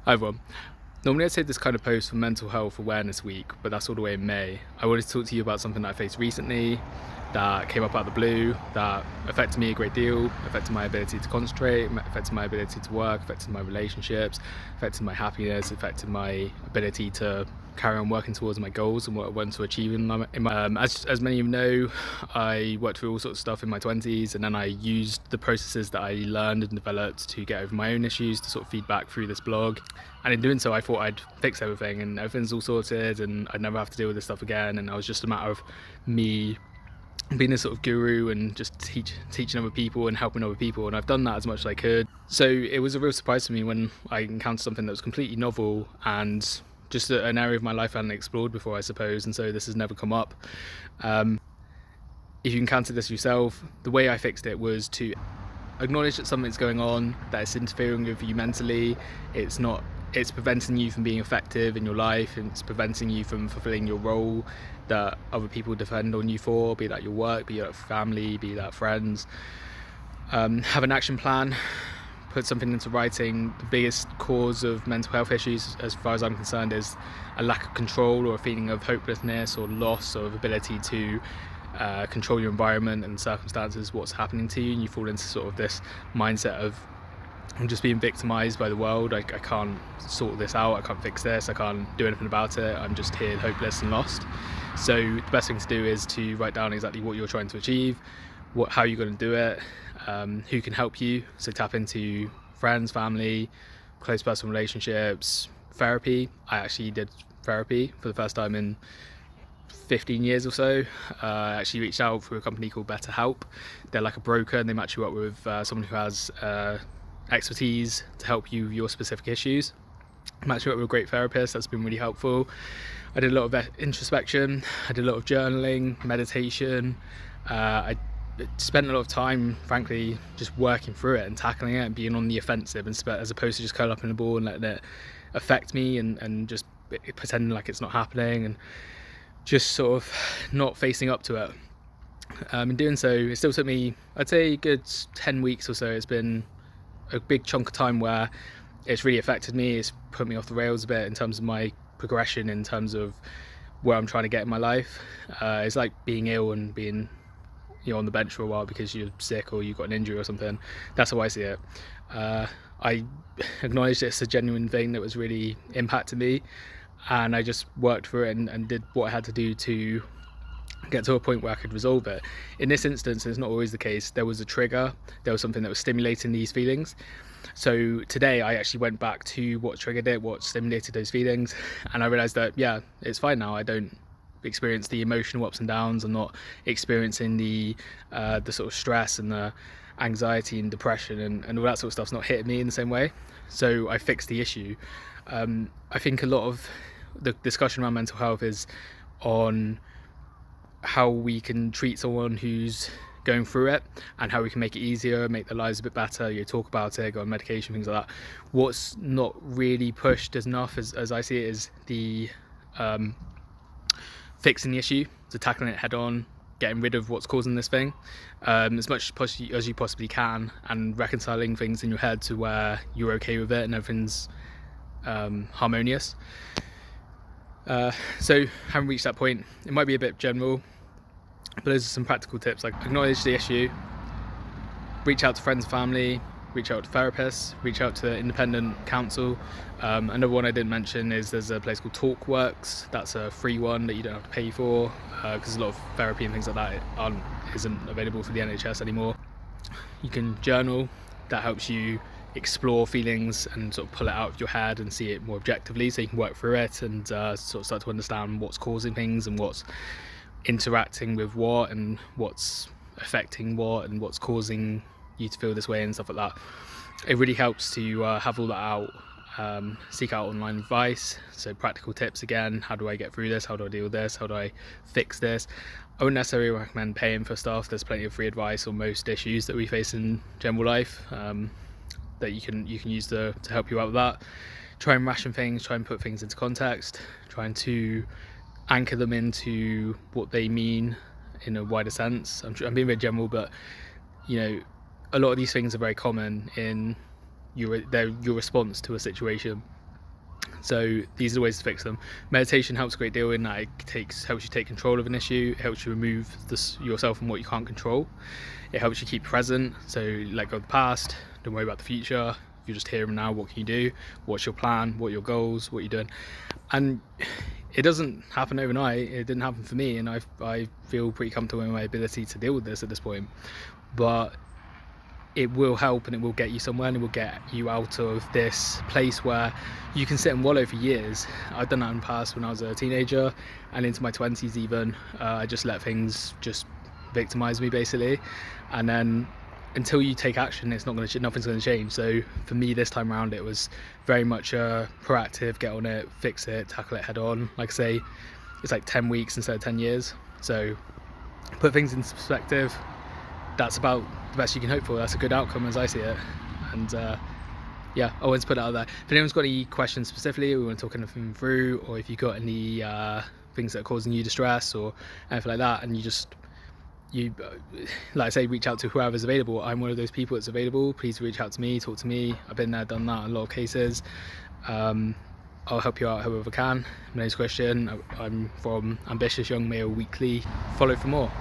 Hi everyone. Normally I'd say this kind of post for Mental Health Awareness Week, but that's all the way in May. I wanted to talk to you about something that I faced recently that came up out of the blue, that affected me a great deal, affected my ability to concentrate, affected my ability to work, affected my relationships, affected my happiness, affected my ability to carry on working towards my goals and what I want to achieve as many of you know, I worked through all sorts of stuff in my 20s, and then I used the processes that I learned and developed to get over my own issues to sort of feedback through this blog. And in doing so, I thought I'd fix everything and everything's all sorted and I'd never have to deal with this stuff again, and it was just a matter of me being a sort of guru and just teaching other people and helping other people, and I've done that as much as I could. So it was a real surprise to me when I encountered something that was completely novel and just an area of my life I hadn't explored before, I suppose, and so this has never come up. If you encountered this yourself, the way I fixed it was to acknowledge that something's going on, that it's interfering with you mentally, it's preventing you from being effective in your life, and it's preventing you from fulfilling your role that other people depend on you for, be that your work, be that family, be that friends. Have an action plan, put something into writing. The biggest cause of mental health issues, as far as I'm concerned, is a lack of control or a feeling of hopelessness or loss of ability to control your environment and circumstances, what's happening to you, and you fall into sort of this mindset of I'm just being victimized by the world. I can't sort this out, I can't fix this, I can't do anything about it, I'm just here hopeless and lost. So the best thing to do is to write down exactly what you're trying to achieve, how you're going to do it, who can help you. So tap into friends, family, close personal relationships, therapy. I actually did therapy for the first time in 15 years or so. I actually reached out through a company called BetterHelp. They're like a broker and they match you up with someone who has expertise to help you with your specific issues. Match you up with a great therapist. That's been really helpful. I did a lot of introspection, I did a lot of journaling, meditation. I spent a lot of time, frankly, just working through it and tackling it and being on the offensive, and as opposed to just curl up in a ball and letting it affect me and just pretending like it's not happening and just sort of not facing up to it. In doing so, it still took me, I'd say, a good 10 weeks or so. It's been a big chunk of time where it's really affected me. It's put me off the rails a bit in terms of my progression, in terms of where I'm trying to get in my life. It's like being ill and being on the bench for a while because you're sick or you've got an injury or something. That's how I see it. I acknowledged it's a genuine thing that was really impacting me, and I just worked through it and did what I had to do to get to a point where I could resolve it. In this instance, it's not always the case. There was a trigger, there was something that was stimulating these feelings. So today I actually went back to what triggered it, what stimulated those feelings, and I realized that it's fine now. I don't experience the emotional ups and downs. I'm not experiencing the sort of stress and the anxiety and depression and all that sort of stuff's not hitting me in the same way. So I fixed the issue. I think a lot of the discussion around mental health is on how we can treat someone who's going through it and how we can make it easier, make their lives a bit better, talk about it, go on medication, things like that. What's not really pushed enough, as I see it, is the fixing the issue, so tackling it head on, getting rid of what's causing this thing as much as you possibly can, and reconciling things in your head to where you're okay with it and everything's harmonious. So having reached that point, it might be a bit general, but those are some practical tips, like acknowledge the issue, reach out to friends and family, reach out to therapists, reach out to independent counsel. Another one I didn't mention is there's a place called TalkWorks. That's a free one that you don't have to pay for, because a lot of therapy and things like that isn't available for the NHS anymore. You can journal. That helps you explore feelings and sort of pull it out of your head and see it more objectively, so you can work through it and sort of start to understand what's causing things and what's interacting with what and what's affecting what and what's causing you to feel this way and stuff like that. It really helps to have all that out. Seek out online advice, so practical tips again. How do I get through this? How do I deal with this? How do I fix this? I wouldn't necessarily recommend paying for stuff. There's plenty of free advice on most issues that we face in general life that you can use to help you out with that. Try and ration things, try and put things into context, trying to anchor them into what they mean in a wider sense. I'm being very general, but a lot of these things are very common in your response to a situation. So these are the ways to fix them. Meditation helps a great deal in that it helps you take control of an issue. It helps you remove yourself from what you can't control. It helps you keep present, so let go of the past, don't worry about the future. You're just here and now. What can you do? What's your plan? What are your goals? What are you doing? And it doesn't happen overnight. It didn't happen for me, and I feel pretty comfortable in my ability to deal with this at this point. But it will help, and it will get you somewhere, and it will get you out of this place where you can sit and wallow for years. I've done that in the past when I was a teenager and into my 20s even. I just let things just victimize me basically, and then until you take action, nothing's going to change. So for me this time around, it was very much proactive, get on it, fix it, tackle it head on. Like I say, it's like 10 weeks instead of 10 years. So put things into perspective. That's about the best you can hope for. That's a good outcome as I see it. And yeah, I wanted to put it out there. If anyone's got any questions specifically, we want to talk anything through, or if you've got any things that are causing you distress or anything like that, and you like I say, reach out to whoever's available. I'm one of those people that's available. Please reach out to me, talk to me. I've been there, done that in a lot of cases. I'll help you out however I can. My name's Christian. I'm from Ambitious Young Male Weekly. Follow for more.